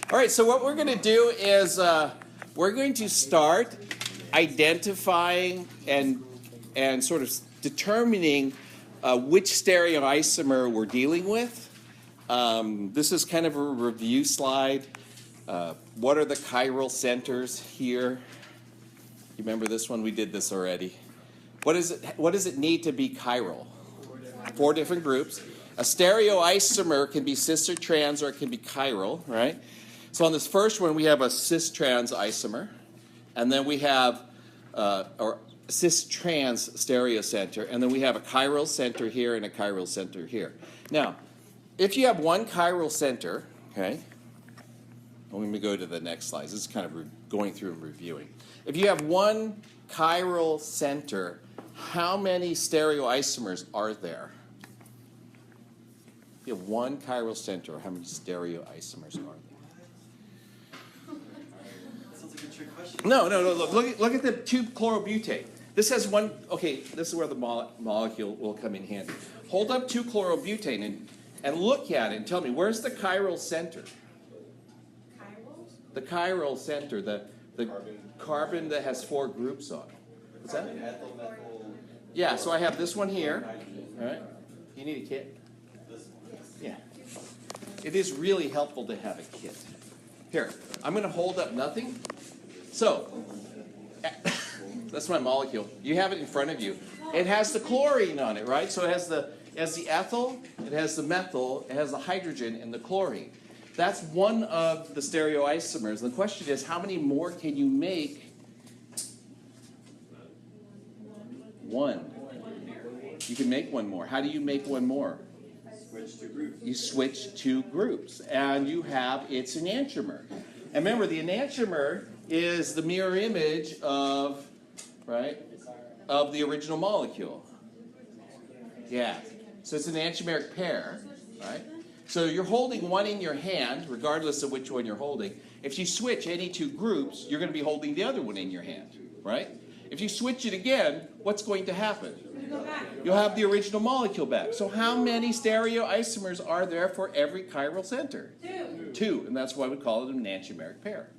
All right, so what we're going to do is we're going to start identifying and sort of determining which stereoisomer we're dealing with. This is kind of a review slide. What are the chiral centers here? You remember this one? We did this already. What does it need to be chiral? 4 different groups. A stereoisomer can be cis or trans, or it can be chiral, right? So on this first one, we have a cis-trans isomer, and then we have or cis-trans stereocenter, and then we have a chiral center here and a chiral center here. Now, if you have one chiral center, okay, let me go to the next slide. This is kind of going through and reviewing. If you have one chiral center, how many stereoisomers are there? If you have one chiral center, how many stereoisomers are there? That sounds like a trick question. No. Look at the 2-chlorobutane. This has one. Okay, this is where the molecule will come in handy. Hold up 2-chlorobutane and look at it and tell me, where's the chiral center? Chiral? The chiral center, the carbon that has 4 groups on it. What's that? Methyl, methyl. Yeah, so I have this one here. All right. You need a kit? This one. Yeah. It is really helpful to have a kit. Here, I'm going to hold up nothing. So, that's my molecule. You have it in front of you. It has the chlorine on it, right? So it has the ethyl, it has the methyl, it has the hydrogen, and the chlorine. That's one of the stereoisomers. The question is, how many more can you make? 1. You can make 1 more. How do you make 1 more? Switch to groups. You switch 2 groups, and you have its enantiomer. And remember, the enantiomer is the mirror image of, right, of the original molecule. Yeah. So it's an enantiomeric pair, right? So you're holding one in your hand, regardless of which one you're holding. If you switch any 2 groups, you're going to be holding the other one in your hand, right? If you switch it again, what's going to happen? You'll have the original molecule back. So how many stereoisomers are there for every chiral center? 2. 2, and that's why we call it an enantiomeric pair.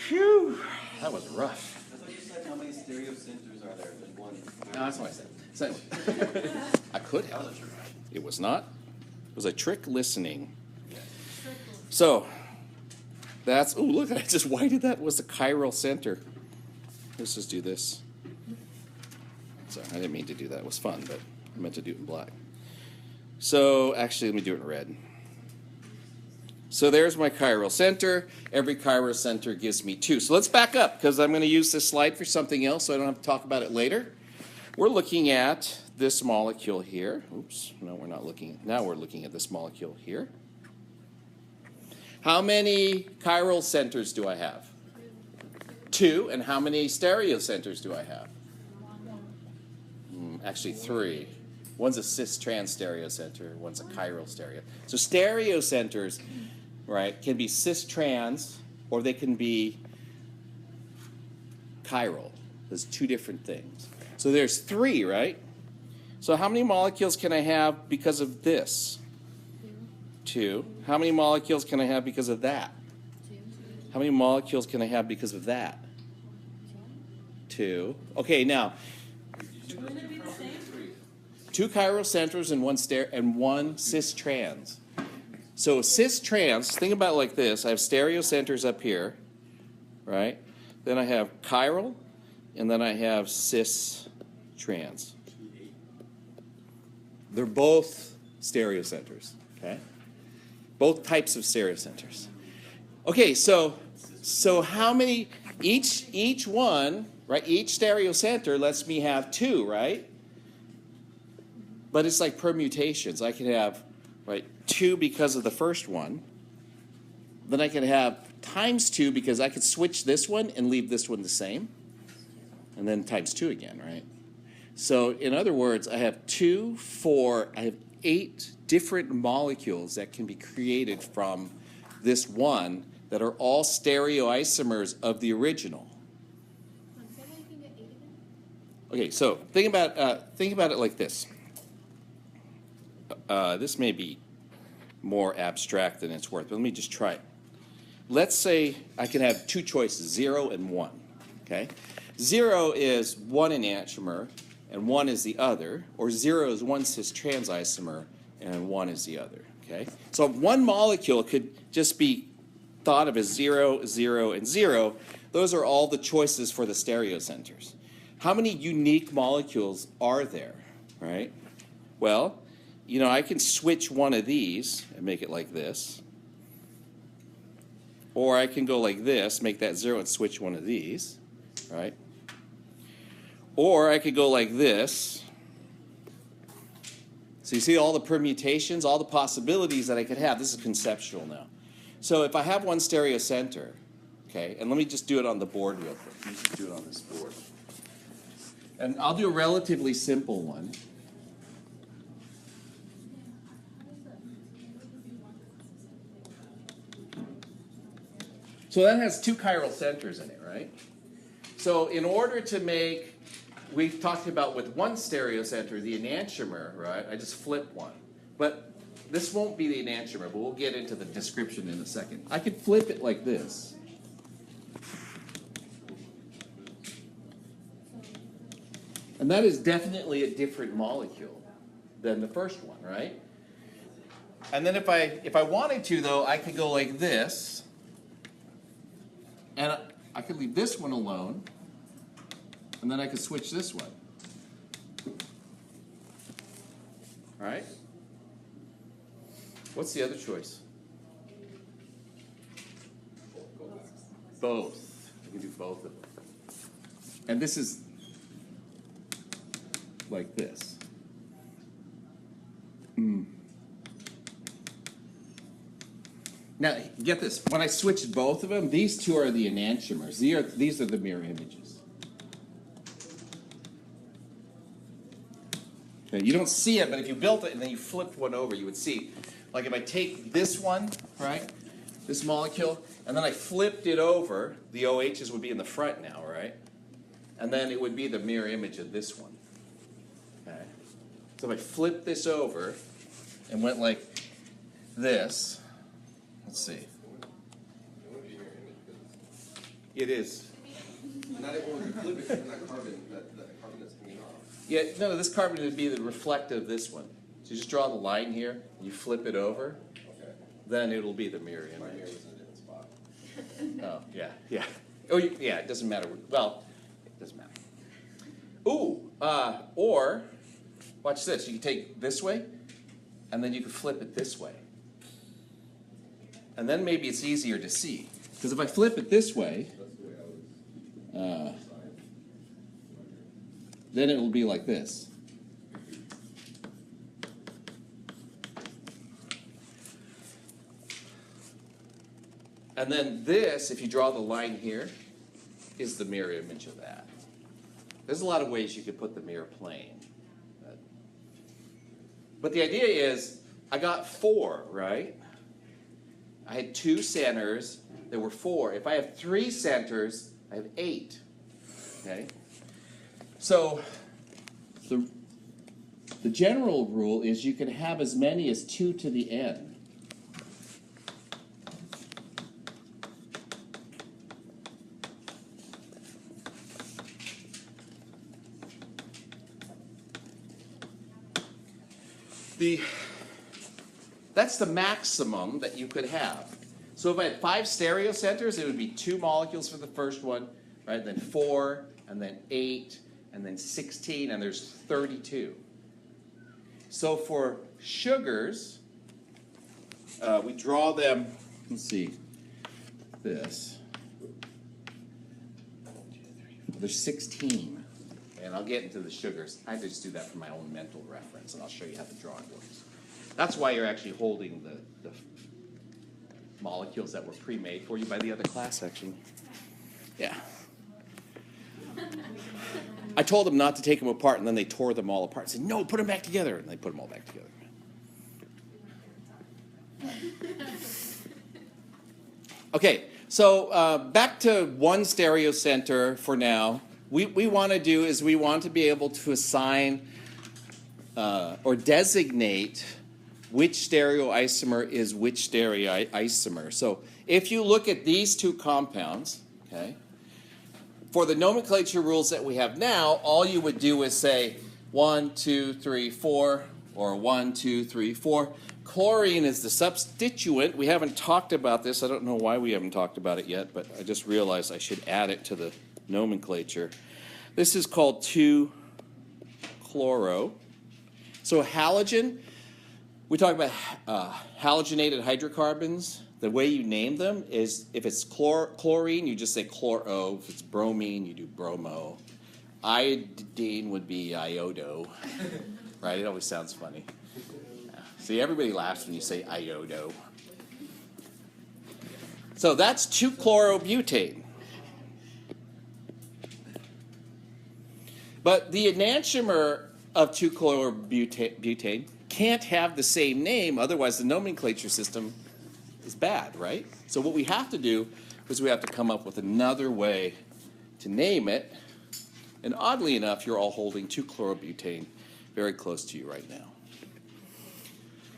Phew, that was rough. That's what you said. How many stereocenters are there? There's 1. No, that's what I said. So, I could That have. was a trick. It was not. It was a trick listening. So, that's, oh, look, I just whited that was the chiral center. Let's just do this. Sorry, I didn't mean to do that. It was fun, but I meant to do it in black. So, actually, let me do it in red. So there's my chiral center. Every chiral center gives me 2. So let's back up, because I'm going to use this slide for something else, so I don't have to talk about it later. We're looking at this molecule here. Oops, no, we're not looking. Now we're looking at this molecule here. How many chiral centers do I have? 2. And how many stereocenters do I have? Actually 3. One's a cis-trans stereocenter, one's a chiral stereo. So stereocenters, right, can be cis-trans, or they can be chiral. There's 2 different things. So there's 3, right? So how many molecules can I have because of this? 2. How many molecules can I have because of that? 2. How many molecules can I have because of that? 2. Okay, now, Wouldn't it be the same? 2 chiral centers and 1 cis-trans. So cis-trans, think about it like this. I have stereocenters up here, right? Then I have chiral, and then I have cis-trans. They're both stereocenters, okay? Both types of stereocenters. Okay, so how many, each one, right, each stereocenter lets me have 2, right? But it's like permutations. I can have, right, 2 because of the first one. Then I can have times 2 because I could switch this one and leave this one the same. And then times 2 again, right? So in other words, I have 2, 4, I have 8 different molecules that can be created from this one that are all stereoisomers of the original. Okay, so think about it like this. This may be more abstract than it's worth, but let me just try it. let's say I can have two choices, 0 and 1. Okay? 0 is one enantiomer, and 1 is the other, or 0 is one cis trans isomer, and 1 is the other. Okay? So one molecule could just be thought of as 0, 0, and 0. Those are all the choices for the stereocenters. How many unique molecules are there, right? Well, you know, I can switch one of these and make it like this. Or I can go like this, make that 0 and switch one of these, right? Or I could go like this. So you see all the permutations, all the possibilities that I could have. This is conceptual now. So if I have one stereocenter, okay, and let me just do it on the board real quick. Let me just do it on this board. And I'll do a relatively simple one. So that has two chiral centers in it, right? So in order to make, we've talked about with one stereocenter, the enantiomer, right? I just flip one. But this won't be the enantiomer, but we'll get into the description in a second. I could flip it like this. And that is definitely a different molecule than the first one, right? And then if I wanted to, though, I could go like this. And I could leave this one alone. And then I could switch this one. All right? What's the other choice? Both. I can do both of them. And this is like this. Now, get this. When I switched both of them, these two are the enantiomers. These are the mirror images. Okay, you don't see it, but if you built it and then you flipped one over, you would see. Like if I take this one, right, this molecule, and then I flipped it over, the OHs would be in the front now, right? And then it would be the mirror image of this one. Okay. So if I flipped this over and went like this, let's see. It is. Not everyone can flip it because that carbon that's hanging off. Yeah, no, this carbon would be the reflective of this one. So you just draw the line here, and you flip it over, Okay. then it'll be the mirror My mirror image. is in a different spot. Oh, yeah, yeah. Oh, yeah, it doesn't matter. Well, it doesn't matter. Ooh, or, watch this. You can take this way, and then you can flip it this way. And then maybe it's easier to see. Because if I flip it this way, That's the way I was. then it will be like this. And then this, if you draw the line here, is the mirror image of that. There's a lot of ways you could put the mirror plane. But the idea is, I got 4, right? I had 2 centers, there were 4. If I have 3 centers, I have 8. Okay? So the general rule is you can have as many as 2 to the n. That's the maximum that you could have. So if I had 5 stereocenters, it would be 2 molecules for the first one, right? Then 4, and then 8, and then 16, and there's 32. So for sugars, we draw them, let's see, this. There's 16. And I'll get into the sugars. I just do that for my own mental reference, and I'll show you how the drawing works. That's why you're actually holding the molecules that were pre-made for you by the other class section. Yeah. I told them not to take them apart, and then they tore them all apart. I said, no, put them back together. And they put them all back together. Okay, so back to one stereocenter for now. We want to do is we want to be able to assign or designate which stereoisomer is which stereoisomer. So if you look at these two compounds, okay, for the nomenclature rules that we have now, all you would do is say 1, 2, 3, 4, or 1, 2, 3, 4. Chlorine is the substituent. We haven't talked about this. I don't know why we haven't talked about it yet, but I just realized I should add it to the nomenclature. This is called 2-chloro. So halogen, we talk about halogenated hydrocarbons. The way you name them is if it's chlorine, you just say chloro. If it's bromine, you do bromo. Iodine would be iodo, right? It always sounds funny. See, everybody laughs when you say iodo. So that's 2-chlorobutane. But the enantiomer of 2-chlorobutane can't have the same name, otherwise the nomenclature system is bad, right? So what we have to do is we have to come up with another way to name it. And oddly enough, you're all holding 2-chlorobutane very close to you right now.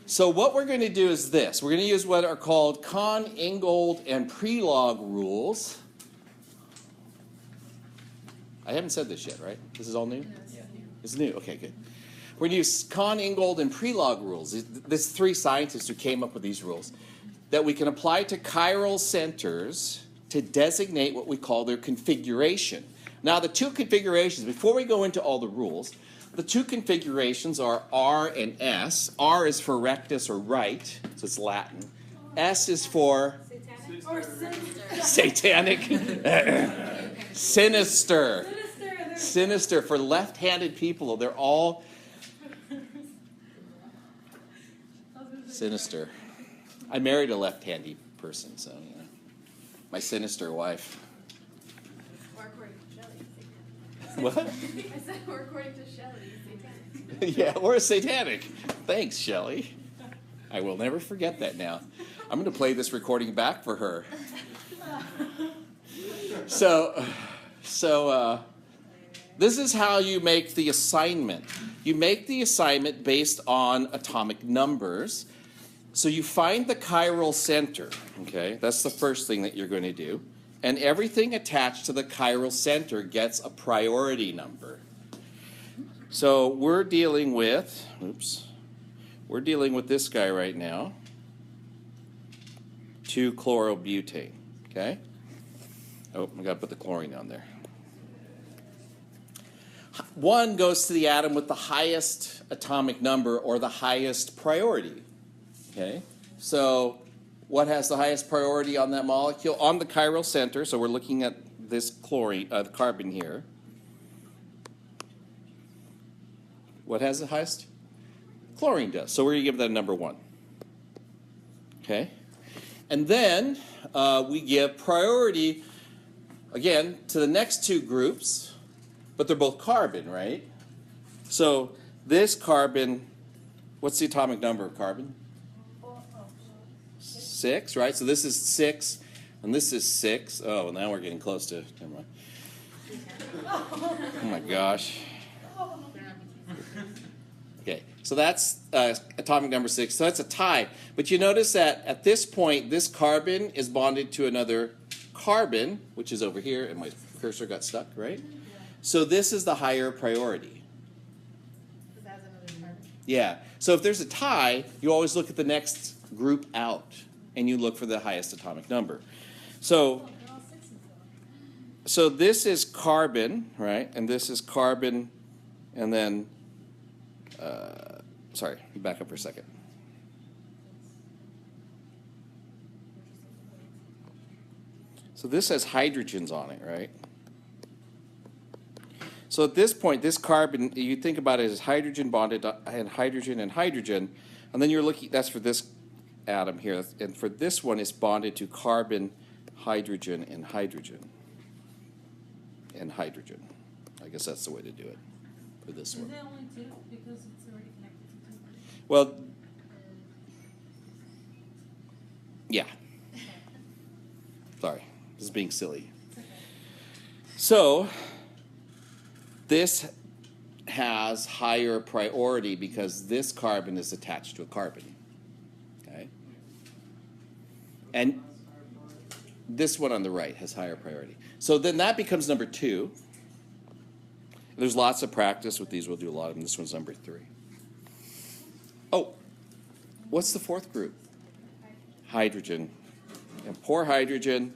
So what we're going to do is this. We're going to use what are called Kahn, Ingold, and Prelog rules. I haven't said this yet, right? This is all new? Yeah. It's new. Okay, good. We're going to use Kahn, Ingold, and Prelog rules. There's three scientists who came up with these rules that we can apply to chiral centers to designate what we call their configuration. Now, the two configurations, before we go into all the rules, the two configurations are R and S. R is for rectus or right, so it's Latin. S is for Satanic? Or sinister. satanic. Sinister. Sinister. Sinister for left-handed people. They're all sinister. I married a left-handed person, so you know, my sinister wife. Or according to Shelley, satanic. What? I said, or according to Shelley, satanic. Yeah, we're satanic. Thanks, Shelley. I will never forget that now. I'm going to play this recording back for her. So this is how you make the assignment. You make the assignment based on atomic numbers. So you find the chiral center, okay? That's the first thing that you're going to do. And everything attached to the chiral center gets a priority number. So we're dealing with this guy right now, 2-chlorobutane, okay? Oh, I got to put the chlorine down there. 1 goes to the atom with the highest atomic number or the highest priority, okay? So what has the highest priority on that molecule? On the chiral center, so we're looking at this chlorine, the carbon here. What has the highest? Chlorine does. So we're going to give that a number 1. Okay? And then we give priority, again, to the next two groups, but they're both carbon, right? So this carbon, what's the atomic number of carbon? 6, right? So this is 6, and this is 6. Oh, now we're getting close to, never mind. Oh my gosh. Okay, so that's atomic number 6. So that's a tie. But you notice that at this point, this carbon is bonded to another carbon, which is over here, and my cursor got stuck, right? So this is the higher priority. Yeah. So if there's a tie, you always look at the next group out, and you look for the highest atomic number. So this is carbon, right? And this is carbon, and then, sorry, back up for a second. So this has hydrogens on it, right? So at this point, this carbon, you think about it as hydrogen bonded and hydrogen, and then you're looking, that's for this atom here, and for this one, it's bonded to carbon, hydrogen, and hydrogen. And hydrogen. I guess that's the way to do it for this one. Is it only 2? Because it's already connected to 2. Well, yeah. Sorry, this is being silly. So, this has higher priority because this carbon is attached to a carbon. And this one on the right has higher priority. So then that becomes number 2. There's lots of practice with these. We'll do a lot of them. This one's number 3. Oh, what's the 4th group? Hydrogen. And poor hydrogen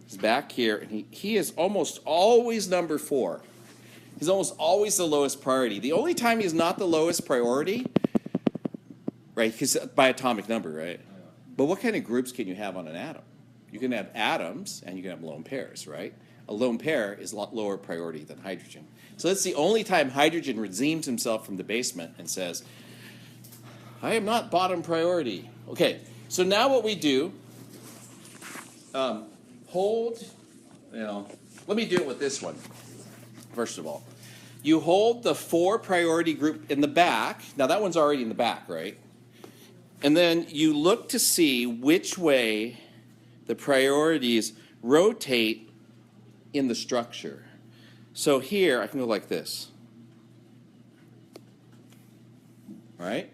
is back here, and he is almost always number 4. He's almost always the lowest priority. The only time he's not the lowest priority, right, because by atomic number, right? But what kind of groups can you have on an atom? You can have atoms, and you can have lone pairs, right? A lone pair is a lot lower priority than hydrogen. So that's the only time hydrogen redeems himself from the basement and says, I am not bottom priority. Okay, so now what we do, hold, let me do it with this one, first of all. You hold the 4 priority group in the back. Now that one's already in the back, right? And then you look to see which way the priorities rotate in the structure. So here, I can go like this. Right?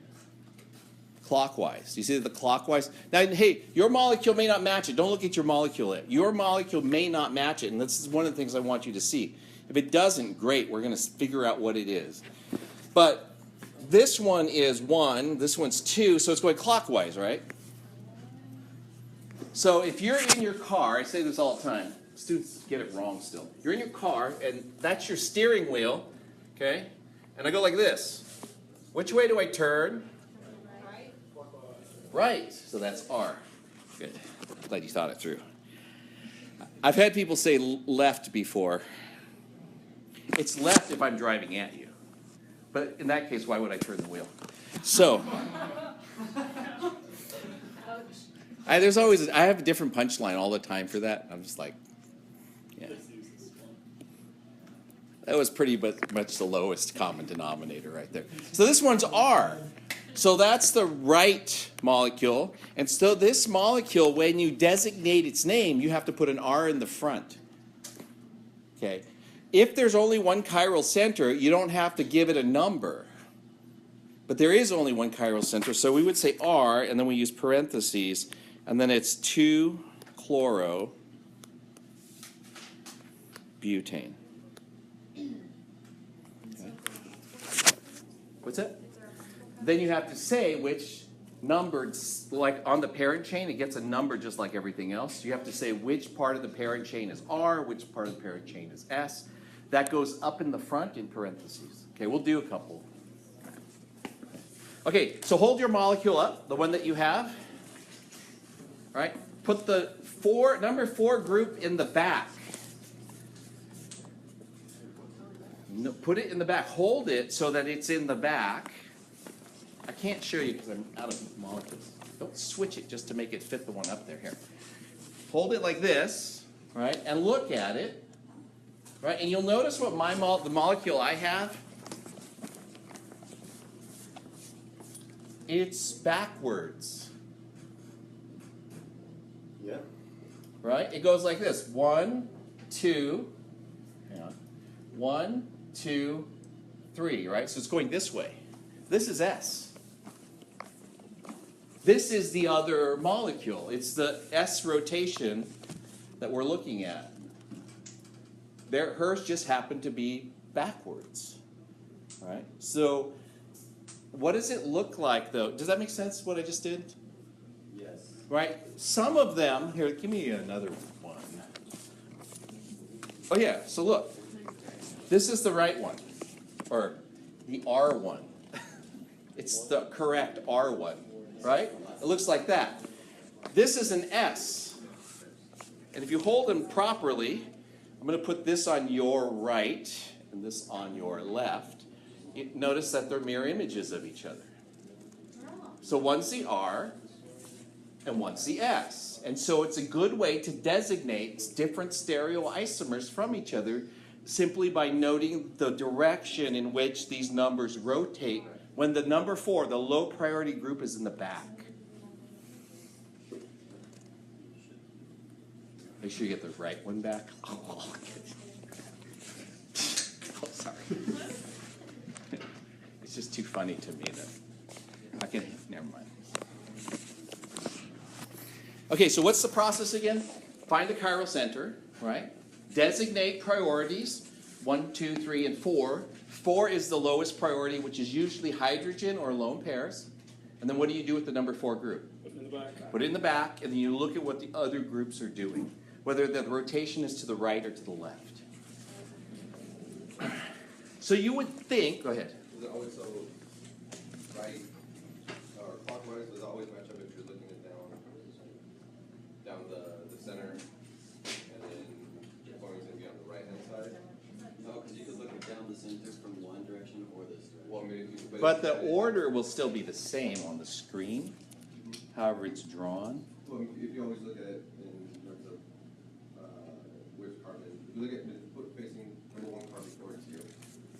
Clockwise. You see the clockwise? Now, hey, your molecule may not match it. Don't look at your molecule. Your molecule may not match it, and this is one of the things I want you to see. If it doesn't, great. We're going to figure out what it is. But this one is 1, this one's 2, so it's going clockwise, right? So if you're in your car, I say this all the time, students get it wrong still. You're in your car, and that's your steering wheel, okay? And I go like this. Which way do I turn? Right. Right. So that's R. Good. Glad you thought it through. I've had people say left before. It's left if I'm driving at you. But in that case, why would I turn the wheel? So, I have a different punchline all the time for that. I'm just like, yeah. That was pretty much the lowest common denominator right there. So this one's R. So that's the right molecule. And so this molecule, when you designate its name, you have to put an R in the front. Okay. If there's only one chiral center, you don't have to give it a number. But there is only one chiral center, so we would say R, and then we use parentheses, and then it's 2-chloro-butane. Okay. What's that? Then you have to say which numbered, like on the parent chain, it gets a number just like everything else. You have to say which part of the parent chain is R, which part of the parent chain is S. That goes up in the front in parentheses. Okay, we'll do a couple. Okay, so hold your molecule up, the one that you have. All right, put the number 4 group in the back. No, put it in the back. Hold it so that it's in the back. I can't show you because I'm out of molecules. Don't switch it just to make it fit the one up there. Here. Hold it like this, right, and look at it. Right, and you'll notice what the molecule I have, it's backwards. Yeah. Right? It goes like this. 1, 2, hang on. 1, 2, 3, right? So it's going this way. This is S. This is the other molecule. It's the S rotation that we're looking at. Hers just happened to be backwards, right? So what does it look like, though? Does that make sense, what I just did? Yes. Right? Some of them, here, give me another one. Oh, yeah, so look. This is the right one, or the R one. It's the correct R one, right? It looks like that. This is an S. And if you hold them properly, I'm going to put this on your right and this on your left. Notice that they're mirror images of each other. So one's the R and one's the S. And so it's a good way to designate different stereoisomers from each other simply by noting the direction in which these numbers rotate when the number 4, the low priority group, is in the back. Make sure you get the right one back. Oh, sorry. It's just too funny to me that I can. Never mind. Okay, so what's the process again? Find the chiral center, right? Designate priorities, 1, 2, 3, and 4. 4 is the lowest priority, which is usually hydrogen or lone pairs. And then what do you do with the number 4 group? Put it in the back. Put it in the back, and then you look at what the other groups are doing, whether the rotation is to the right or to the left. So you would think, go ahead. Is it always so right or clockwise? Does it always match up if you're looking at down the center, and then your pointing's gonna be on the right hand side? No, because you could look it down the center from one direction or this direction. Well, I mean, if you, But the order will still be the same on the screen, however it's drawn. Well, if you always look at it in terms of which carbon, if you look at facing number 1 carbon towards you,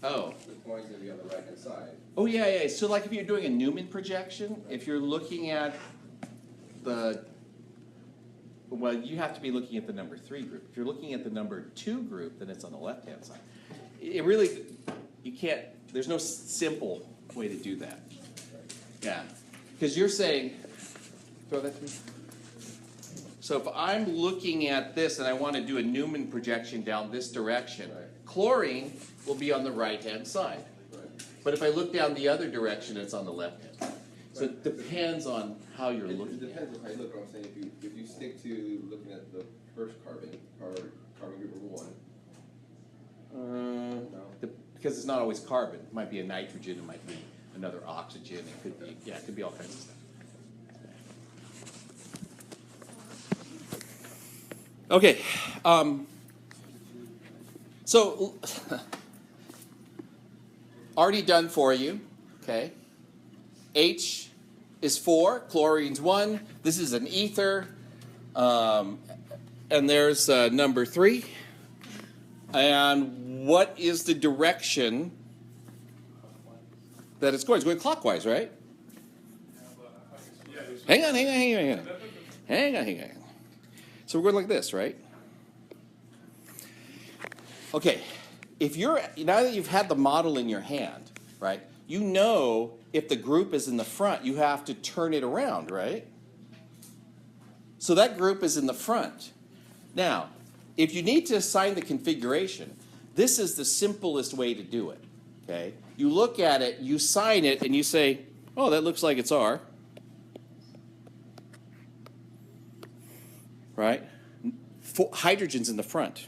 Oh. the point's gonna be on the right hand side. Oh, yeah. So like if you're doing a Newman projection, if you're looking at well, you have to be looking at the number 3 group. If you're looking at the number 2 group, then it's on the left-hand side. It really, you can't, there's no simple way to do that. Yeah. Because you're saying, throw that to me. So if I'm looking at this and I want to do a Newman projection down this direction, Right. chlorine will be on the right-hand side. Right. But if I look down the other direction, it's on the left-hand side. So it depends on how you're It looking at it. depends on how you look. What I'm saying, if you stick to looking at the first carbon or carbon group number 1. Because it's not always carbon. It might be a nitrogen, it might be another oxygen, it could be all kinds of stuff. Okay, so already done for you, okay. H is 4, chlorine's 1, this is an ether, and there's number 3. And what is the direction that it's going? It's going clockwise, right? Hang on. So we're going like this, right? Okay, now that you've had the model in your hand, right, you know if the group is in the front, you have to turn it around, right? So that group is in the front. Now, if you need to assign the configuration, this is the simplest way to do it, okay? You look at it, you sign it, and you say, oh, that looks like it's R. Right? Hydrogen's in the front.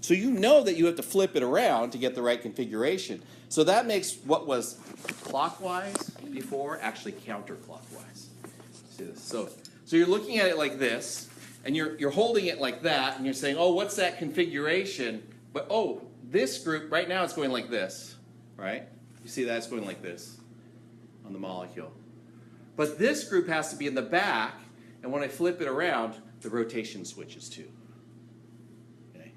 So you know that you have to flip it around to get the right configuration. So that makes what was clockwise before actually counterclockwise. See this? So you're looking at it like this, and you're holding it like that, and you're saying, oh, what's that configuration? But oh, this group, right now it's going like this, right? You see that it's going like this on the molecule. But this group has to be in the back, and when I flip it around, the rotation switches too. Okay.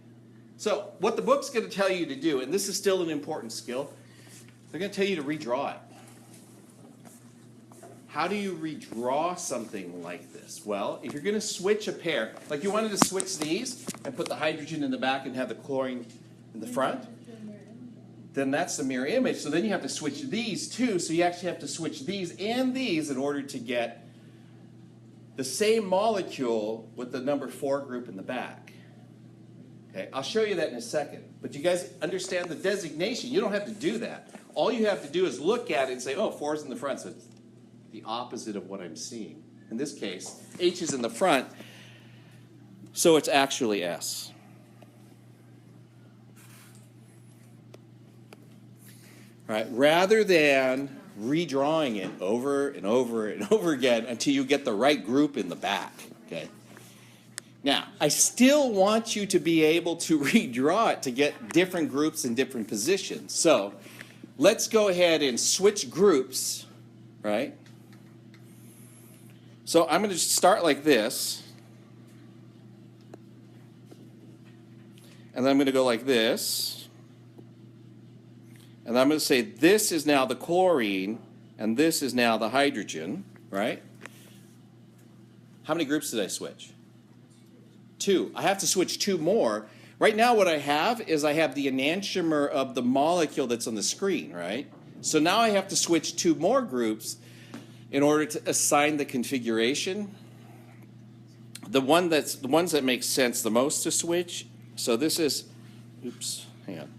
So what the book's going to tell you to do, and this is still an important skill, they're going to tell you to redraw it. How do you redraw something like this? Well, if you're going to switch a pair, like you wanted to switch these and put the hydrogen in the back and have the chlorine in the front, then that's the mirror image. So then you have to switch these too. So you actually have to switch these and these in order to get the same molecule with the number 4 group in the back. Okay, I'll show you that in a second. But you guys understand the designation. You don't have to do that. All you have to do is look at it and say, oh, 4 is in the front, so it's the opposite of what I'm seeing. In this case, H is in the front, so it's actually S. Right? Rather than redrawing it over and over and over again until you get the right group in the back. Okay. Now, I still want you to be able to redraw it to get different groups in different positions. So let's go ahead and switch groups, right? So I'm going to start like this. And then I'm going to go like this. And I'm going to say this is now the chlorine, and this is now the hydrogen, right? How many groups did I switch? 2. I have to switch 2 more. Right now what I have is I have the enantiomer of the molecule that's on the screen, right? So now I have to switch 2 more groups in order to assign the configuration. The ones that make sense the most to switch. So this is, oops, hang on.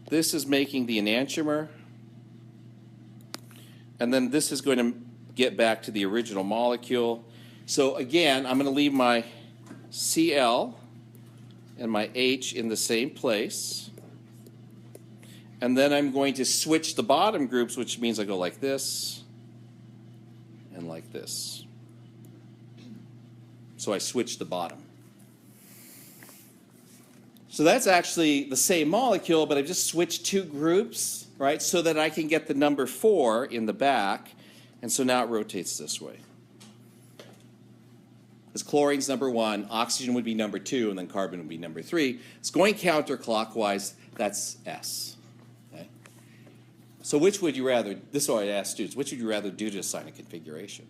This is making the enantiomer. And then this is going to get back to the original molecule. So again, I'm going to leave my Cl and my H in the same place. And then I'm going to switch the bottom groups, which means I go like this and like this. So I switch the bottom. So that's actually the same molecule, but I've just switched 2 groups, right, so that I can get the number 4 in the back. And so now it rotates this way. Because chlorine's number 1, oxygen would be number 2, and then carbon would be number 3. It's going counterclockwise. That's S. Okay? So which would you rather, this is what I ask students, which would you rather do to assign a configuration?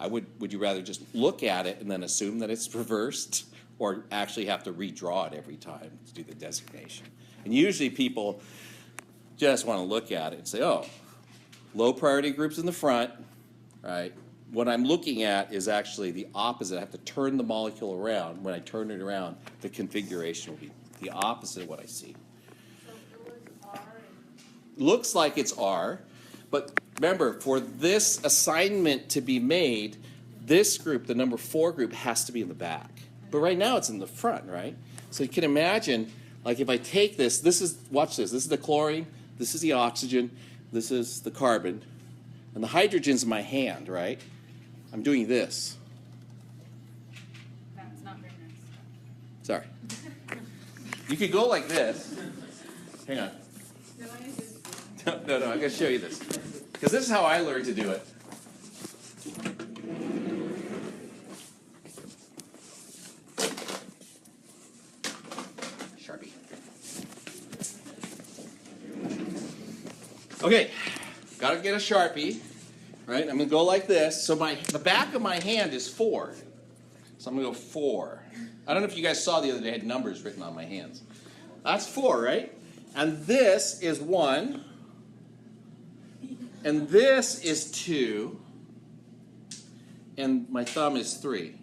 Would you rather just look at it and then assume that it's reversed, or actually have to redraw it every time to do the designation? And usually people just want to look at it and say, oh, low priority groups in the front, right? What I'm looking at is actually the opposite. I have to turn the molecule around. When I turn it around, the configuration will be the opposite of what I see. So it was R Looks like it's R, but remember, for this assignment to be made, this group, the number 4 group, has to be in the back. But right now it's in the front, right? So you can imagine, like if I take this is, watch this is the chlorine, this is the oxygen, this is the carbon, and the hydrogen's in my hand, right? I'm doing this. That's not very nice. Sorry. You could go like this. Hang on. No, I just. No, I'm going to show you this. Because this is how I learned to do it. Sharpie. Okay, got to get a Sharpie, right? I'm going to go like this. So the back of my hand is 4. So I'm going to go 4. I don't know if you guys saw the other day, I had numbers written on my hands. That's 4, right? And this is 1. And this is 2. And my thumb is 3.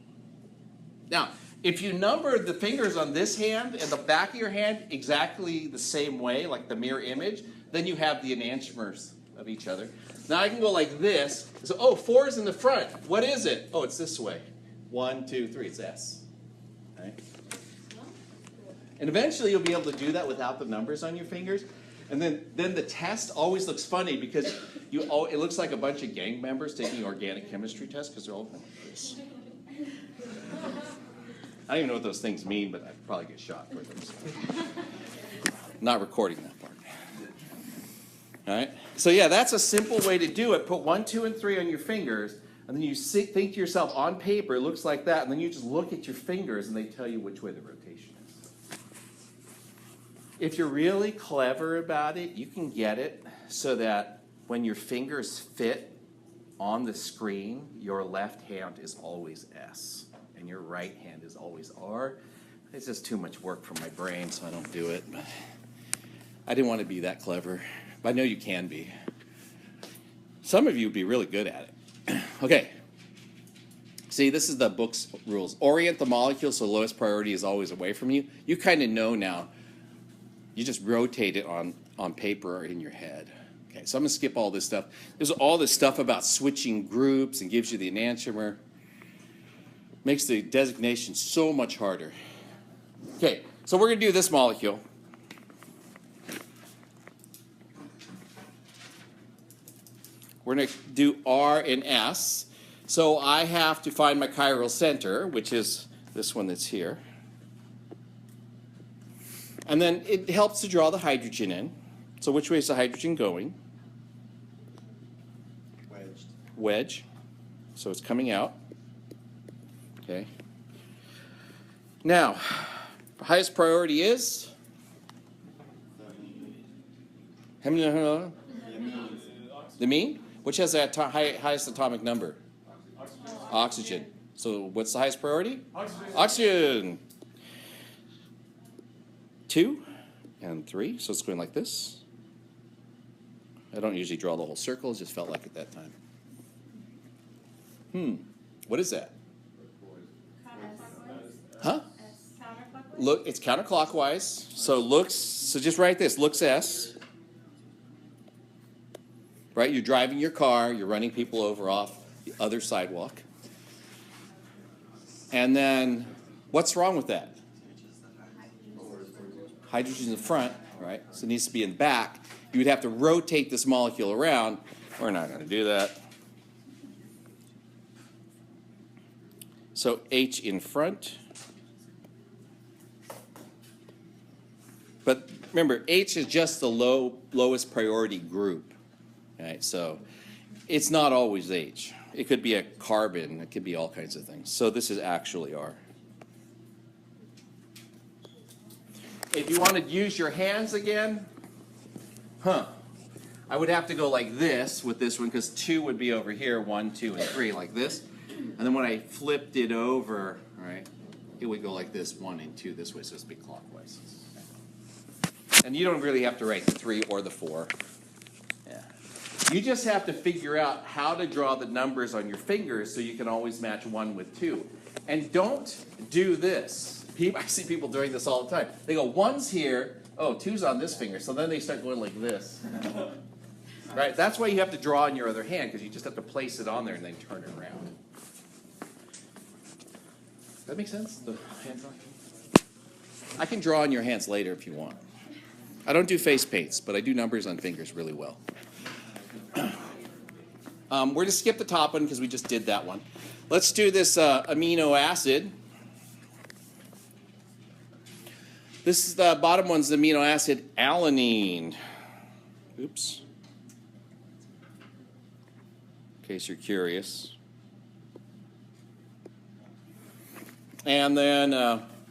Now, if you number the fingers on this hand and the back of your hand exactly the same way, like the mirror image, then you have the enantiomers of each other. Now I can go like this. So, oh, 4 is in the front. What is it? Oh, it's this way. 1, 2, 3. It's S. Right? And eventually you'll be able to do that without the numbers on your fingers. And then the test always looks funny because it looks like a bunch of gang members taking organic chemistry tests because they're all like this. I don't even know what those things mean, but I'd probably get shot for them. So. Not recording that part. All right. So yeah, that's a simple way to do it. Put 1, 2, and 3 on your fingers, and then you think to yourself on paper, it looks like that, and then you just look at your fingers, and they tell you which way the rotation is. If you're really clever about it, you can get it so that when your fingers fit on the screen, your left hand is always S, and your right hand is always R. It's just too much work for my brain, so I don't do it. But I didn't want to be that clever, but I know you can be. Some of you would be really good at it. Okay. See, this is the book's rules. Orient the molecule so lowest priority is always away from you. You kind of know now. You just rotate it on paper or in your head. Okay, so I'm going to skip all this stuff. There's all this stuff about switching groups and gives you the enantiomer. Makes the designation so much harder. Okay, so we're going to do this molecule. We're going to do R and S. So I have to find my chiral center, which is this one that's here. And then it helps to draw the hydrogen in. So which way is the hydrogen going? Wedged. Wedge. So it's coming out. Okay. Now, the highest priority is? The mean? Which has the highest atomic number? Oxygen. So what's the highest priority? Oxygen. 2 and 3. So it's going like this. I don't usually draw the whole circle, it just felt like at that time. What is that? Huh? Counterclockwise? Look, it's counterclockwise. So just write this, looks S. Right, you're driving your car, you're running people over off the other sidewalk. And then, what's wrong with that? Hydrogen's in the front, right? So it needs to be in the back. You would have to rotate this molecule around. We're not going to do that. So H in front. But remember, H is just the lowest priority group. Right? So it's not always H. It could be a carbon. It could be all kinds of things. So this is actually R. If you want to use your hands again, I would have to go like this with this one because 2 would be over here, 1, 2, and 3, like this. And then when I flipped it over, right, it would go like this, 1 and 2 this way, so it's be clockwise. And you don't really have to write the 3 or the 4. Yeah. You just have to figure out how to draw the numbers on your fingers so you can always match 1 with 2. And don't do this. I see people doing this all the time. They go, 1's here, oh, 2's on this finger, so then they start going like this. Right? That's why you have to draw in your other hand, because you just have to place it on there and then turn it around. Does that make sense? The hand drawing? I can draw on your hands later if you want. I don't do face paints, but I do numbers on fingers really well. We're going to skip the top one because we just did that one. Let's do this amino acid. This is the bottom one's the amino acid alanine. Oops. In case you're curious. And then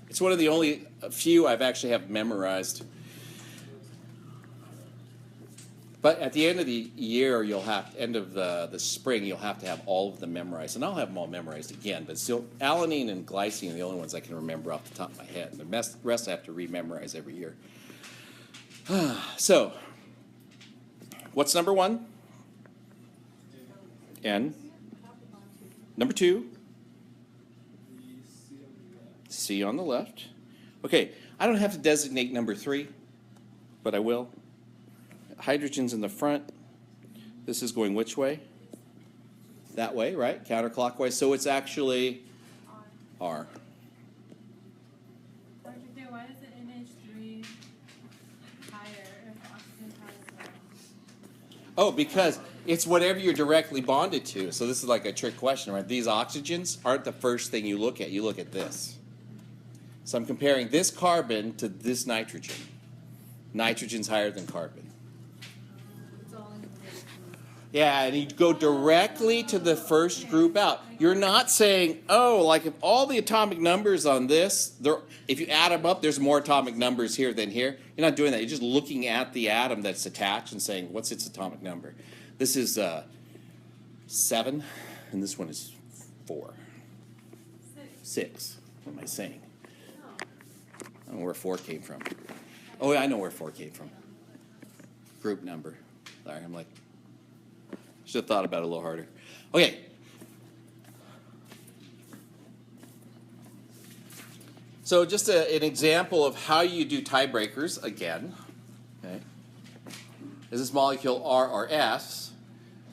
it's one of the only few I've actually have memorized. But at the end of the year, end of the spring, you'll have to have all of them memorized. And I'll have them all memorized again. But still, alanine and glycine are the only ones I can remember off the top of my head. The rest I have to rememorize every year. So, what's number 1? N. Number 2? C on the left. Okay, I don't have to designate number 3, but I will. Hydrogen's in the front. This is going which way? That way, right? Counterclockwise. So it's actually R. Dr. J, why is the NH3 higher if oxygen has Oh, because it's whatever you're directly bonded to. So this is like a trick question, right? These oxygens aren't the first thing you look at. You look at this. So I'm comparing this carbon to this nitrogen. Nitrogen's higher than carbon. Yeah, and you go directly to the first group out. You're not saying, oh, like if all the atomic numbers on this, if you add them up, there's more atomic numbers here than here. You're not doing that. You're just looking at the atom that's attached and saying, what's its atomic number? This is 7, and this one is 4. 6. What am I saying? I don't know where 4 came from. Oh, yeah, I know where 4 came from. Group number. Sorry, I'm like, should have thought about it a little harder. Okay. So just an example of how you do tiebreakers again. Okay. Is this molecule R or S?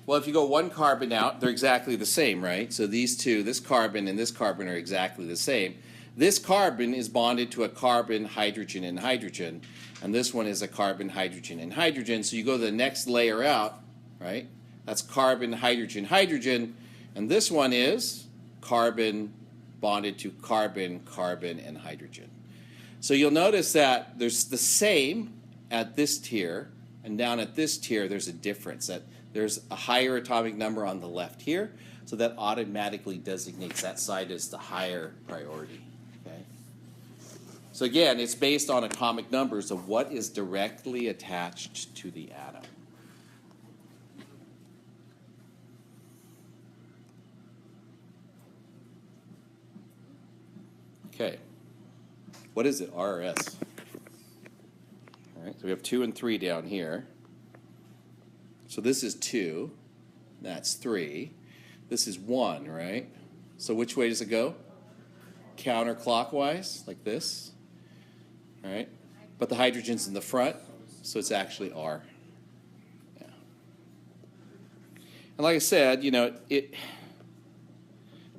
Well, if you go 1 carbon out, they're exactly the same, right? So these two, this carbon and this carbon are exactly the same. This carbon is bonded to a carbon, hydrogen, and hydrogen. And this one is a carbon, hydrogen, and hydrogen. So you go to the next layer out, right? That's carbon, hydrogen, hydrogen. And this one is carbon bonded to carbon, carbon, and hydrogen. So you'll notice that there's the same at this tier, and down at this tier there's a difference. That there's a higher atomic number on the left here, so that automatically designates that side as the higher priority. Okay? So again, it's based on atomic numbers of what is directly attached to the atom. Okay, what is it, R or S? All right, so we have 2 and 3 down here. So this is 2. That's 3. This is 1, right? So which way does it go? Counterclockwise, like this. All right? But the hydrogen's in the front, so it's actually R. Yeah. And like I said, you know,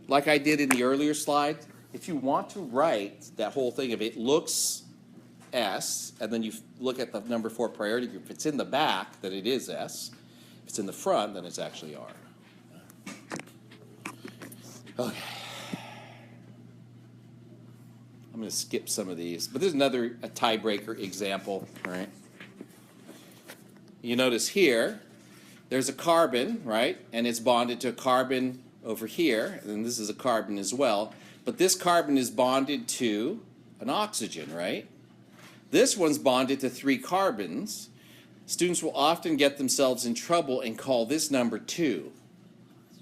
like I did in the earlier slide, if you want to write that whole thing, if it looks S, and then you look at the number 4 priority group, if it's in the back, then it is S. If it's in the front, then it's actually R. Okay. I'm going to skip some of these, but there's another tiebreaker example, right? You notice here, there's a carbon, right? And it's bonded to a carbon over here, and this is a carbon as well. But this carbon is bonded to an oxygen, right? This one's bonded to 3 carbons. Students will often get themselves in trouble and call this number 2,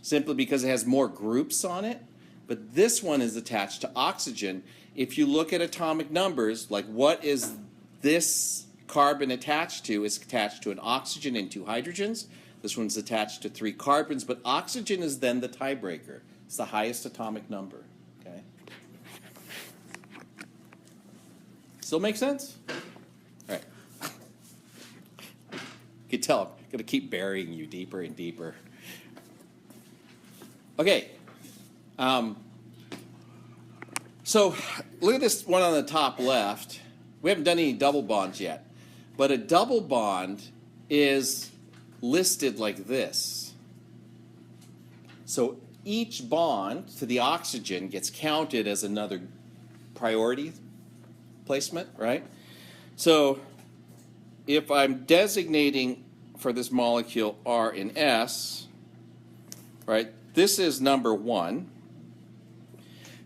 simply because it has more groups on it. But this one is attached to oxygen. If you look at atomic numbers, like what is this carbon attached to? It's attached to an oxygen and 2 hydrogens. This one's attached to 3 carbons, but oxygen is then the tiebreaker. It's the highest atomic number. Okay. Still make sense? All right. You can tell I'm going to keep burying you deeper and deeper. Okay. So look at this one on the top left. We haven't done any double bonds yet, but a double bond is listed like this. So each bond to the oxygen gets counted as another priority placement, right? So if I'm designating for this molecule R and S, right, this is number 1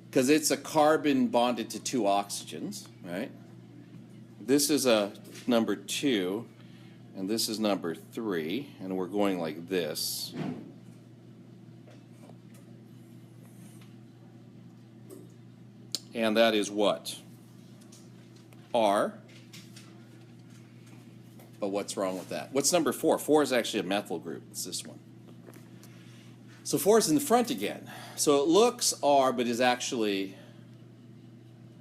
because it's a carbon bonded to 2 oxygens, right? This is a number 2, and this is number 3, and we're going like this. And that is what? R. But what's wrong with that? What's number 4? 4 is actually a methyl group. It's this one. So 4 is in the front again. So it looks R, but is actually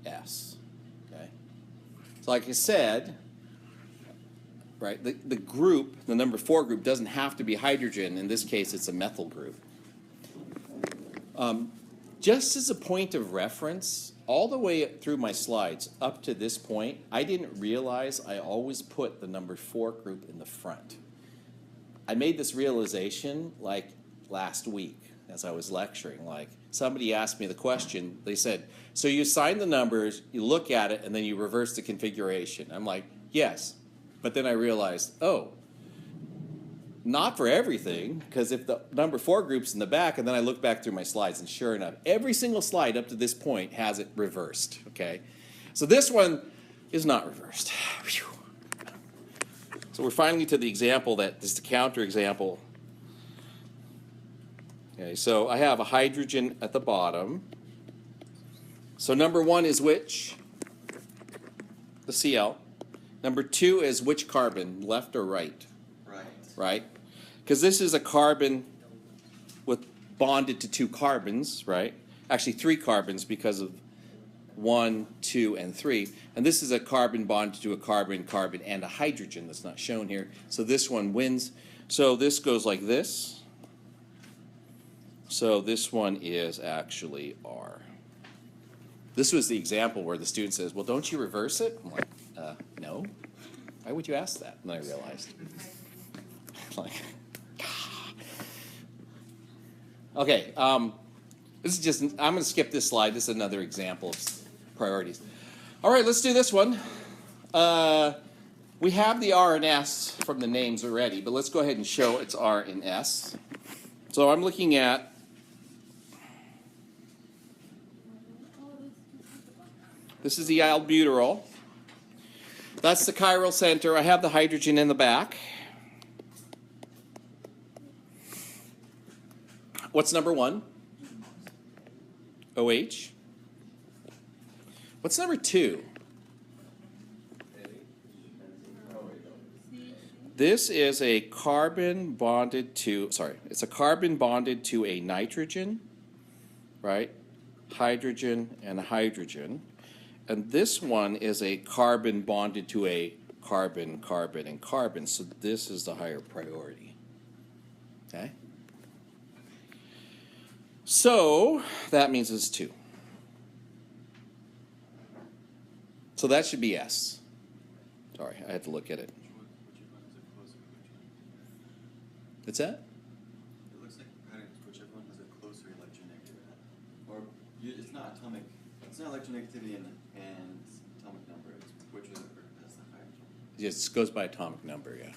S. Okay. So like I said, right, the group, the number 4 group, doesn't have to be hydrogen. In this case, it's a methyl group. Just as a point of reference, all the way through my slides up to this point, I didn't realize I always put the number 4 group in the front. I made this realization like last week as I was lecturing. Like somebody asked me the question, they said, so you assign the numbers, you look at it, and then you reverse the configuration. I'm like, yes. But then I realized, oh, not for everything, because if the number 4 group's in the back, and then I look back through my slides, and sure enough, every single slide up to this point has it reversed, okay? So this one is not reversed. Whew. So we're finally to the example that is the counter example. Okay, so I have a hydrogen at the bottom. So number 1 is which? The Cl. Number 2 is which carbon, left or right? Right? Because this is a carbon with bonded to 2 carbons, right? Actually 3 carbons because of 1, 2, and 3. And this is a carbon bonded to a carbon, carbon, and a hydrogen that's not shown here. So this one wins. So this goes like this. So this one is actually R. This was the example where the student says, well, don't you reverse it? I'm like, no. Why would you ask that? And I realized. Like, okay, this is just, I'm going to skip this slide. This is another example of priorities. All right, let's do this one. We have the R and S from the names already, but let's go ahead and show it's R and S. So I'm looking at this is the albuterol. That's the chiral center. I have the hydrogen in the back. What's number 1? OH. What's number 2? this is a carbon bonded to, it's a carbon bonded to a nitrogen, right? Hydrogen and hydrogen. And this one is a carbon bonded to a carbon, carbon, and carbon. So this is the higher priority. Okay? So that means it's 2. So that should be S. Sorry, I had to look at it. What's that? It looks like whichever one has a closer electronegativity. Or it's not atomic, it's not electronegativity and atomic number, it's whichever has the higher. It goes by atomic number, yeah.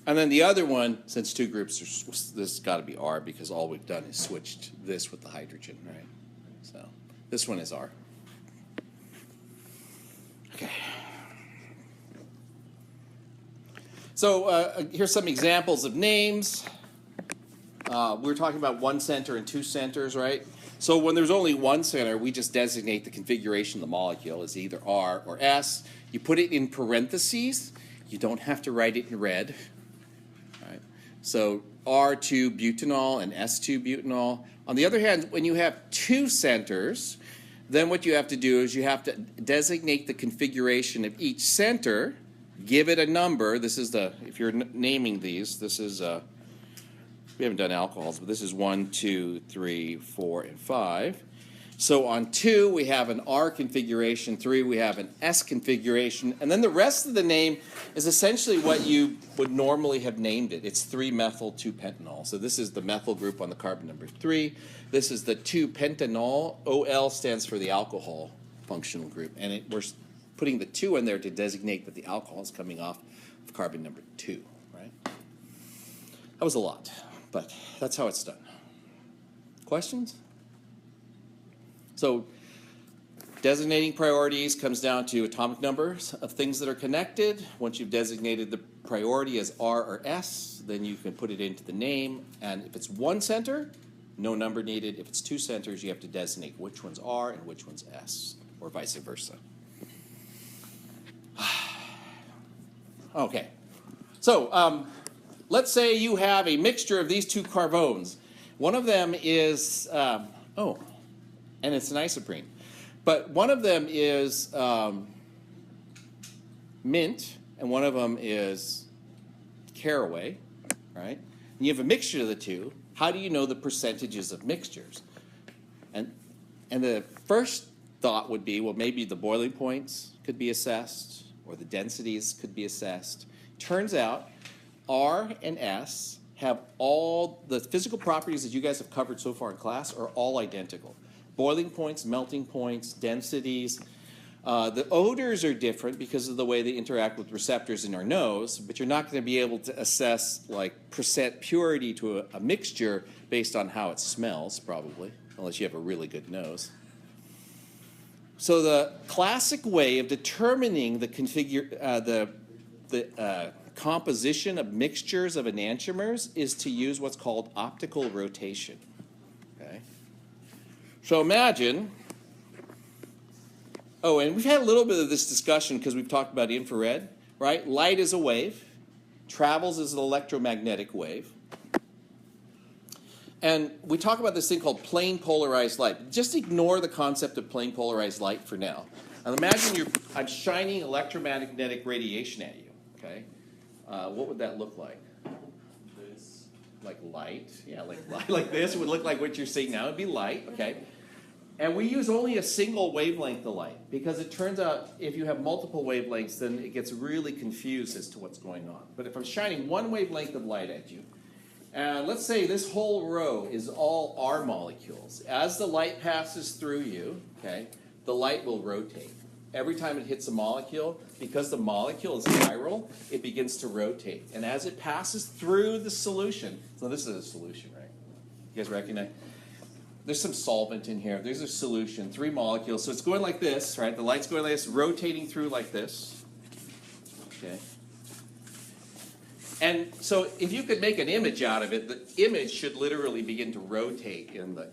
And then the other one, since 2 groups, this has got to be R because all we've done is switched this with the hydrogen, right? So this one is R. Okay. So here's some examples of names. We're talking about 1 center and 2 centers, right? So when there's only 1 center, we just designate the configuration of the molecule as either R or S. You put it in parentheses. You don't have to write it in red. Right? So R2 butanol and S2 butanol. On the other hand, when you have 2 centers, then what you have to do is you have to designate the configuration of each center, give it a number. This is the, if you're naming these, this is, we haven't done alcohols, but this is 1, 2, 3, 4, and 5. So on 2, we have an R configuration. 3, we have an S configuration. And then the rest of the name is essentially what you would normally have named it. It's 3-methyl-2-pentanol. So this is the methyl group on the carbon number 3. This is the 2-pentanol. OL stands for the alcohol functional group. And we're putting the 2 in there to designate that the alcohol is coming off of carbon number 2, right? That was a lot, but that's how it's done. Questions? So designating priorities comes down to atomic numbers of things that are connected. Once you've designated the priority as R or S, then you can put it into the name. And if it's 1 center, no number needed. If it's 2 centers, you have to designate which one's R and which one's S, or vice versa. Okay. So let's say you have a mixture of these 2 carbones. One of them is, and it's an isoprene. But one of them is mint, and one of them is caraway, right? And you have a mixture of the 2. How do you know the percentages of mixtures? And the first thought would be, well, maybe the boiling points could be assessed, or the densities could be assessed. Turns out R and S have all the physical properties that you guys have covered so far in class are all identical. Boiling points, melting points, densities. The odors are different because of the way they interact with receptors in our nose, but you're not going to be able to assess like percent purity to a mixture based on how it smells, probably, unless you have a really good nose. So the classic way of determining the composition of mixtures of enantiomers is to use what's called optical rotation. Okay? So imagine, and we've had a little bit of this discussion because we've talked about infrared, right? Light is a wave, travels as an electromagnetic wave. And we talk about this thing called plane polarized light. Just ignore the concept of plane polarized light for now. And imagine I'm shining electromagnetic radiation at you, okay? What would that look like? This. Like light? Yeah, like this. It would look like what you're seeing now. It would be light, okay? And we use only a single wavelength of light because it turns out if you have multiple wavelengths, then it gets really confused as to what's going on. But if I'm shining one wavelength of light at you, let's say this whole row is all R molecules. As the light passes through you, okay, the light will rotate. Every time it hits a molecule, because the molecule is chiral, it begins to rotate. And as it passes through the solution, so this is a solution, right? You guys recognize? There's some solvent in here. There's a solution, 3 molecules. So it's going like this, right? The light's going like this, rotating through like this. Okay. And so if you could make an image out of it, the image should literally begin to rotate in the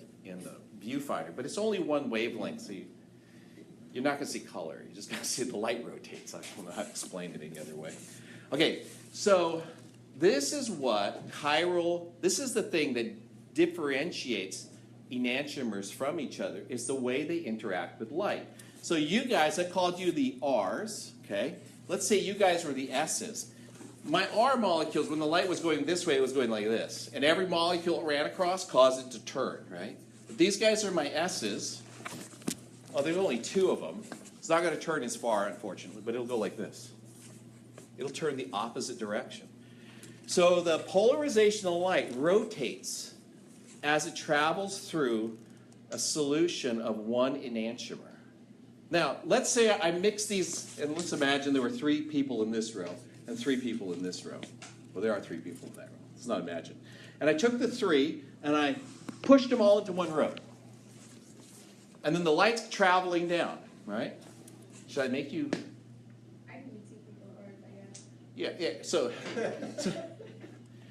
viewfinder. But it's only one wavelength, so you're not going to see color. You're just going to see the light rotate. So I don't know how to explain it any other way. Okay, So this is what chiral, this is the thing that differentiates enantiomers from each other, is the way they interact with light. So you guys, I called you the R's, okay? Let's say you guys were the S's. My R molecules, when the light was going this way, it was going like this. And every molecule it ran across caused it to turn, right? But these guys are my S's. Oh, there's only two of them. It's not going to turn as far, unfortunately, but it'll go like this. It'll turn the opposite direction. So the polarization of light rotates as it travels through a solution of one enantiomer. Now, let's say I mix these, and let's imagine there were 3 people in this row and 3 people in this row. Well, there are 3 people in that row. Let's not imagine. And I took the 3 and I pushed them all into one row. And then the light's traveling down, right? Should I make you? I can be 2 people or Yeah, yeah.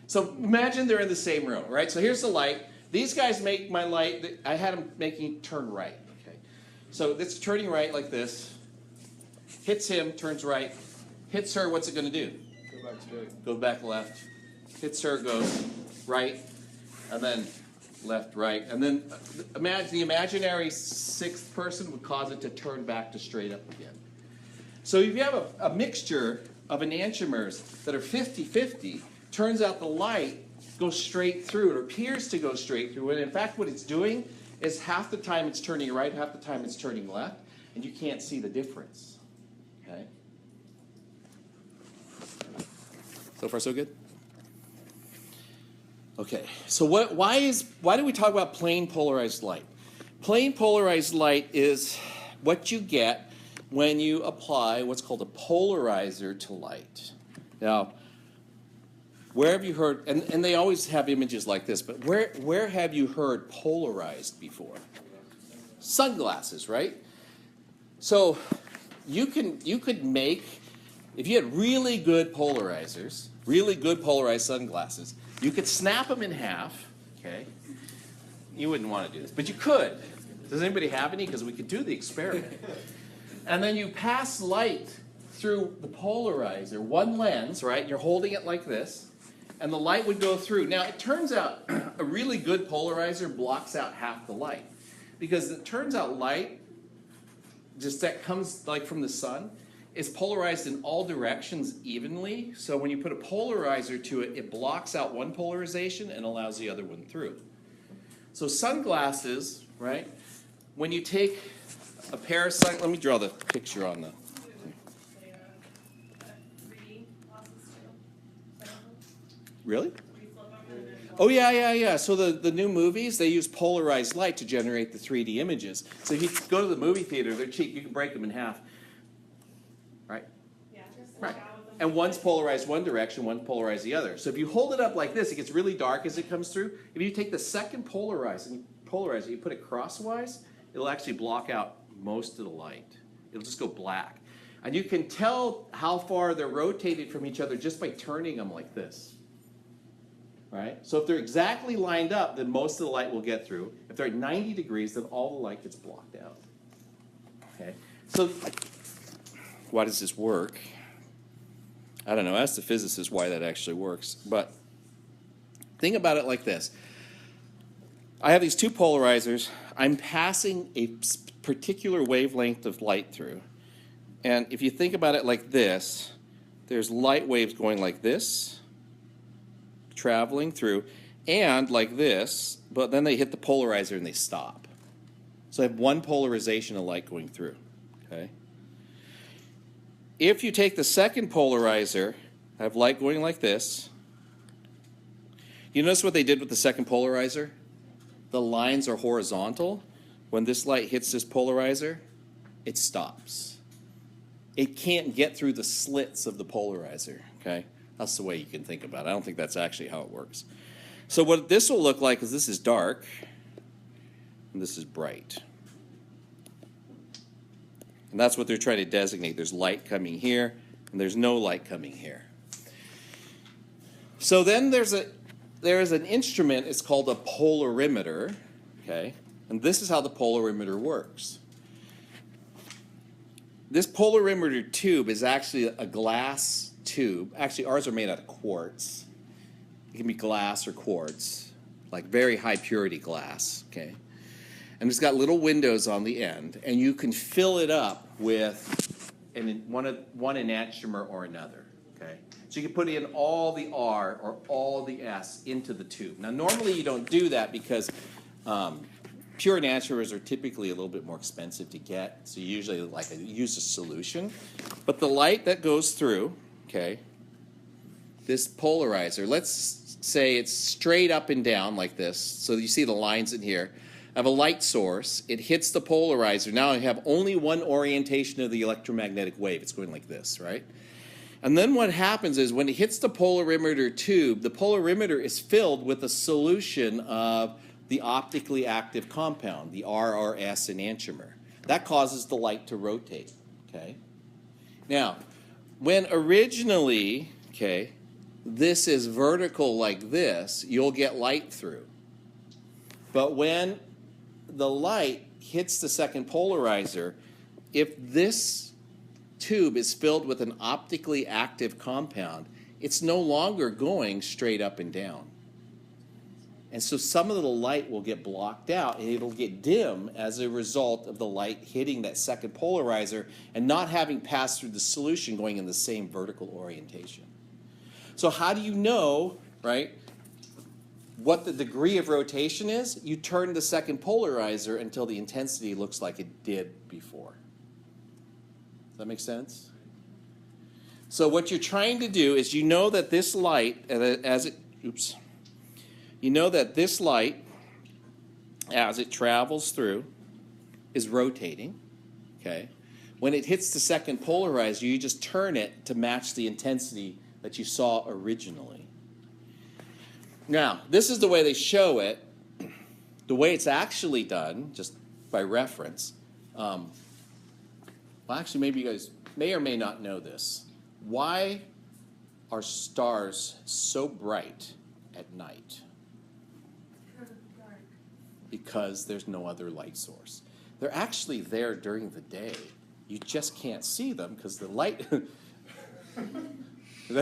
So imagine they're in the same room, right? So here's the light. These guys make my light. I had them making it turn right. Okay. So it's turning right like this. Hits him, turns right. Hits her. What's it going to do? Go back straight. Goes back left. Hits her, goes right, and then left, right, and then imagine the imaginary 6th person would cause it to turn back to straight up again. So if you have a mixture of enantiomers that are 50-50, turns out the light goes straight through. It appears to go straight through, and in fact what it's doing is half the time it's turning right, half the time it's turning left, and you can't see the difference. Okay? So far so good? Okay, so why do we talk about plain polarized light? Plain polarized light is what you get when you apply what's called a polarizer to light. Now, where have you heard, and they always have images like this, but where have you heard polarized before? Sunglasses, right? So you could make, if you had really good polarizers, really good polarized sunglasses, you could snap them in half, okay? You wouldn't want to do this, but you could. Does anybody have any? Because we could do the experiment. And then you pass light through the polarizer, one lens, right? You're holding it like this, and the light would go through. Now, it turns out a really good polarizer blocks out half the light, because it turns out light, just that comes like from the sun, is polarized in all directions evenly. So when you put a polarizer to it, it blocks out one polarization and allows the other one through. So sunglasses, right? When you take a pair of sunglasses, let me draw the picture on the. Really? Oh, yeah. So the new movies, they use polarized light to generate the 3D images. So if you go to the movie theater, they're cheap. You can break them in half. Right? Yeah. Right. And one's polarized one direction, one's polarized the other. So if you hold it up like this, it gets really dark as it comes through. If you take the second polarizer and polarize it, you put it crosswise, it'll actually block out most of the light. It'll just go black. And you can tell how far they're rotated from each other just by turning them like this. Right? So if they're exactly lined up, then most of the light will get through. If they're at 90 degrees, then all the light gets blocked out. Okay? So why does this work? I don't know. Ask the physicist why that actually works. But think about it like this. I have these 2 polarizers. I'm passing a particular wavelength of light through. And if you think about it like this, there's light waves going like this, traveling through, and like this, but then they hit the polarizer and they stop. So I have one polarization of light going through. Okay? If you take the second polarizer, I have light going like this. You notice what they did with the second polarizer? The lines are horizontal. When this light hits this polarizer, it stops. It can't get through the slits of the polarizer, okay? That's the way you can think about it. I don't think that's actually how it works. So what this will look like is this is dark, and this is bright. And that's what they're trying to designate. There's light coming here, and there's no light coming here. So then there is an instrument, it's called a polarimeter, okay? And this is how the polarimeter works. This polarimeter tube is actually a glass tube. Actually, ours are made out of quartz. It can be glass or quartz, like very high purity glass, okay? And it's got little windows on the end, and you can fill it up with one enantiomer or another, okay? So you can put in all the R or all the S into the tube. Now, normally you don't do that because pure enantiomers are typically a little bit more expensive to get, so you usually use a solution. But the light that goes through, okay, this polarizer, let's say it's straight up and down like this, so you see the lines in here. I have a light source, it hits the polarizer. Now I have only one orientation of the electromagnetic wave. It's going like this, right? And then what happens is when it hits the polarimeter tube, the polarimeter is filled with a solution of the optically active compound, the RRS enantiomer. That causes the light to rotate, okay? Now, when originally, okay, this is vertical like this, you'll get light through. But when the light hits the second polarizer, if this tube is filled with an optically active compound, it's no longer going straight up and down. And so some of the light will get blocked out and it'll get dim as a result of the light hitting that second polarizer and not having passed through the solution going in the same vertical orientation. So how do you know, right, what the degree of rotation is? You turn the second polarizer until the intensity looks like it did before. Does that make sense? So what you're trying to do is you know that this light, you know that this light, as it travels through, is rotating, okay? When it hits the second polarizer, you just turn it to match the intensity that you saw originally. Now, this is the way they show it. The way it's actually done, just by reference, well, actually, maybe you guys may or may not know this. Why are stars so bright at night? Because there's no other light source. They're actually there during the day. You just can't see them because the light...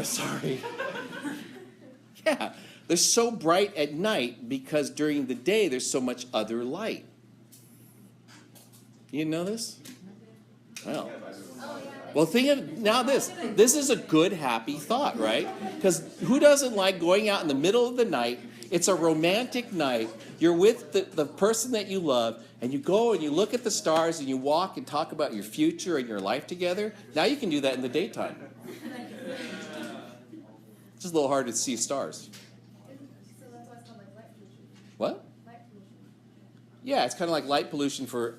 Sorry. Yeah, they're so bright at night because during the day there's so much other light. You know this? Well, think of now this. This is a good, happy thought, right? Because who doesn't like going out in the middle of the night? It's a romantic night. You're with the person that you love, and you go and you look at the stars and you walk and talk about your future and your life together. Now you can do that in the daytime. It's just a little hard to see stars. So that's why it's called like light pollution. What? Light pollution. Yeah, it's kind of like light pollution for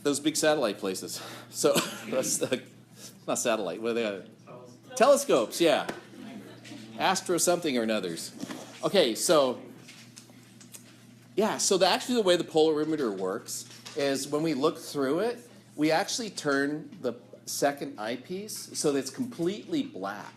those big satellite places. So that's not satellite. What are they? Telescopes. Yeah. Astro something or another's. Okay, so yeah, so actually the way the polarimeter works is when we look through it, we actually turn the second eyepiece so that it's completely black.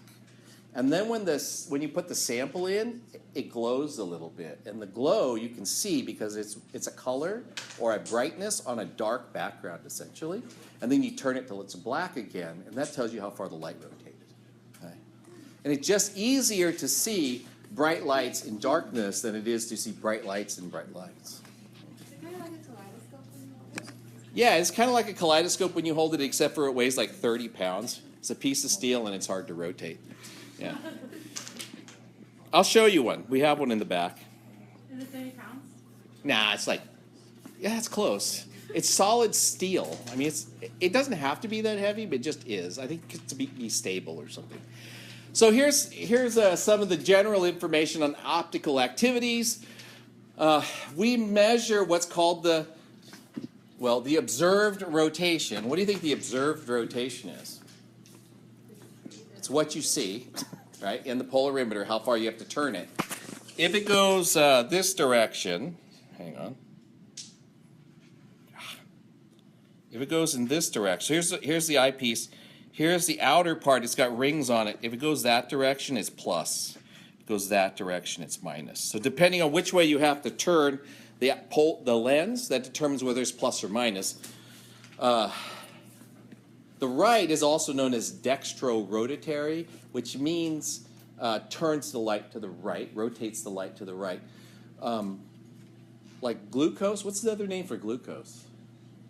And then when you put the sample in, it glows a little bit. And the glow you can see because it's a color or a brightness on a dark background essentially. And then you turn it till it's black again, and that tells you how far the light rotated. Okay? And it's just easier to see bright lights in darkness than it is to see bright lights in bright lights. Is it kind of like a kaleidoscope when you hold it? Yeah, it's kind of like a kaleidoscope when you hold it, except for it weighs like 30 pounds. It's a piece of steel and it's hard to rotate. Yeah. I'll show you one. We have one in the back. Is it 30 pounds? Nah, it's like, yeah, it's close. It's solid steel. I mean, it doesn't have to be that heavy, but it just is. I think it's to be stable or something. So here's some of the general information on optical activities. We measure what's called the observed rotation. What do you think the observed rotation is? It's what you see, right, in the polarimeter, how far you have to turn it. If it goes this direction, hang on. If it goes in this direction, here's the eyepiece. Here's the outer part. It's got rings on it. If it goes that direction, it's plus. If it goes that direction, it's minus. So depending on which way you have to turn the lens, that determines whether it's plus or minus. The The right is also known as dextrorotatory, which means turns the light to the right, rotates the light to the right. Like glucose, what's the other name for glucose?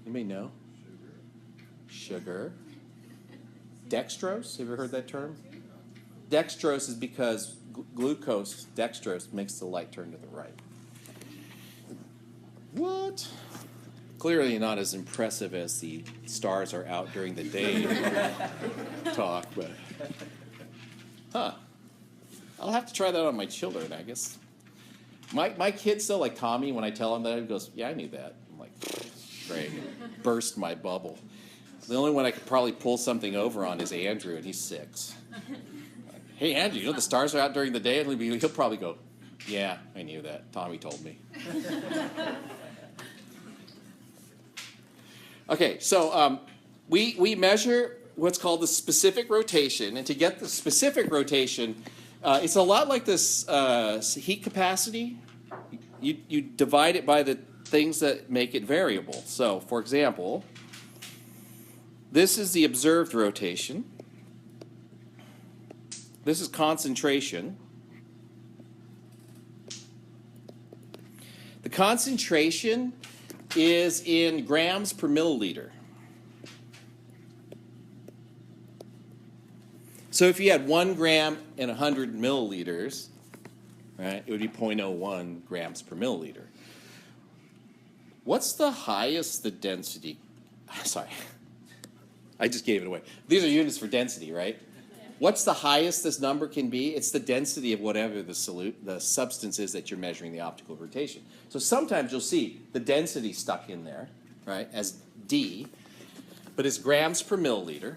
Anybody know? Sugar. Dextrose, have you ever heard that term? Dextrose is because glucose, dextrose, makes the light turn to the right. What? Clearly not as impressive as the stars are out during the day talk, but I'll have to try that on my children, I guess. My kids still, like Tommy, when I tell him that, he goes, yeah, I knew that. I'm like, great. Burst my bubble. The only one I could probably pull something over on is Andrew, and he's 6. Hey, Andrew, you know the stars are out during the day? And he'll probably go, yeah, I knew that. Tommy told me. Okay, so we measure what's called the specific rotation. And to get the specific rotation, it's a lot like this heat capacity. You divide it by the things that make it variable. So, for example, this is the observed rotation. This is concentration. The concentration is in grams per milliliter. So if you had 1 gram in 100 milliliters, right, it would be 0.01 grams per milliliter. What's the highest the density? Sorry, I just gave it away. These are units for density, right? What's the highest this number can be? It's the density of whatever the substance is that you're measuring the optical rotation. So sometimes you'll see the density stuck in there, right, as D, but it's grams per milliliter.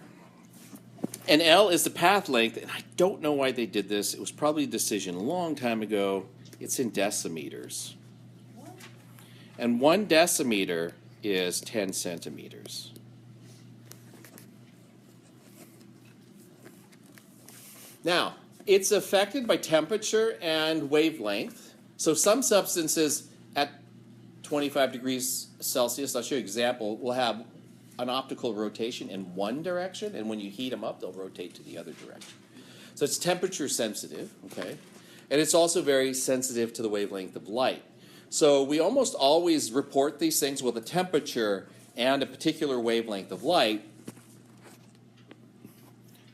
And L is the path length, and I don't know why they did this. It was probably a decision a long time ago. It's in decimeters. And 1 decimeter is 10 centimeters. Now, it's affected by temperature and wavelength. So some substances at 25 degrees Celsius, I'll show you an example, will have an optical rotation in one direction, and when you heat them up, they'll rotate to the other direction. So it's temperature sensitive, okay? And it's also very sensitive to the wavelength of light. So we almost always report these things with a temperature and a particular wavelength of light.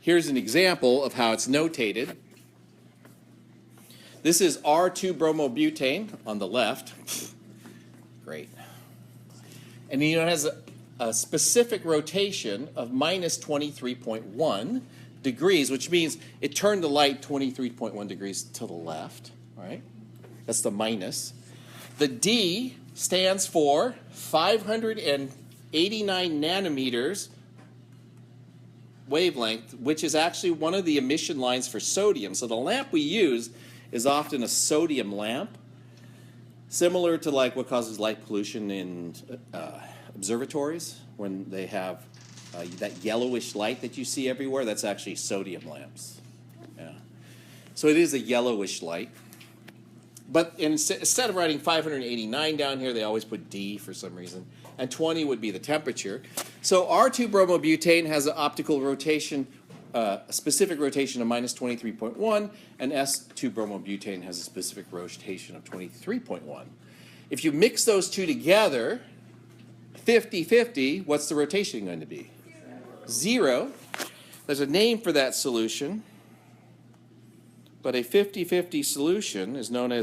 Here's an example of how it's notated. This is R2-bromobutane on the left. Great. And it has a specific rotation of minus 23.1 degrees, which means it turned the light 23.1 degrees to the left. All right? That's the minus. The D stands for 589 nanometers wavelength, which is actually one of the emission lines for sodium. So the lamp we use is often a sodium lamp, similar to like what causes light pollution in observatories when they have that yellowish light that you see everywhere. That's actually sodium lamps. Yeah. So it is a yellowish light. But instead of writing 589 down here, they always put D for some reason. And 20 would be the temperature. So R2-bromobutane has an optical rotation, a specific rotation of minus 23.1, and S2-bromobutane has a specific rotation of 23.1. If you mix those two together, 50-50, what's the rotation going to be? 0. There's a name for that solution, but a 50-50 solution is known as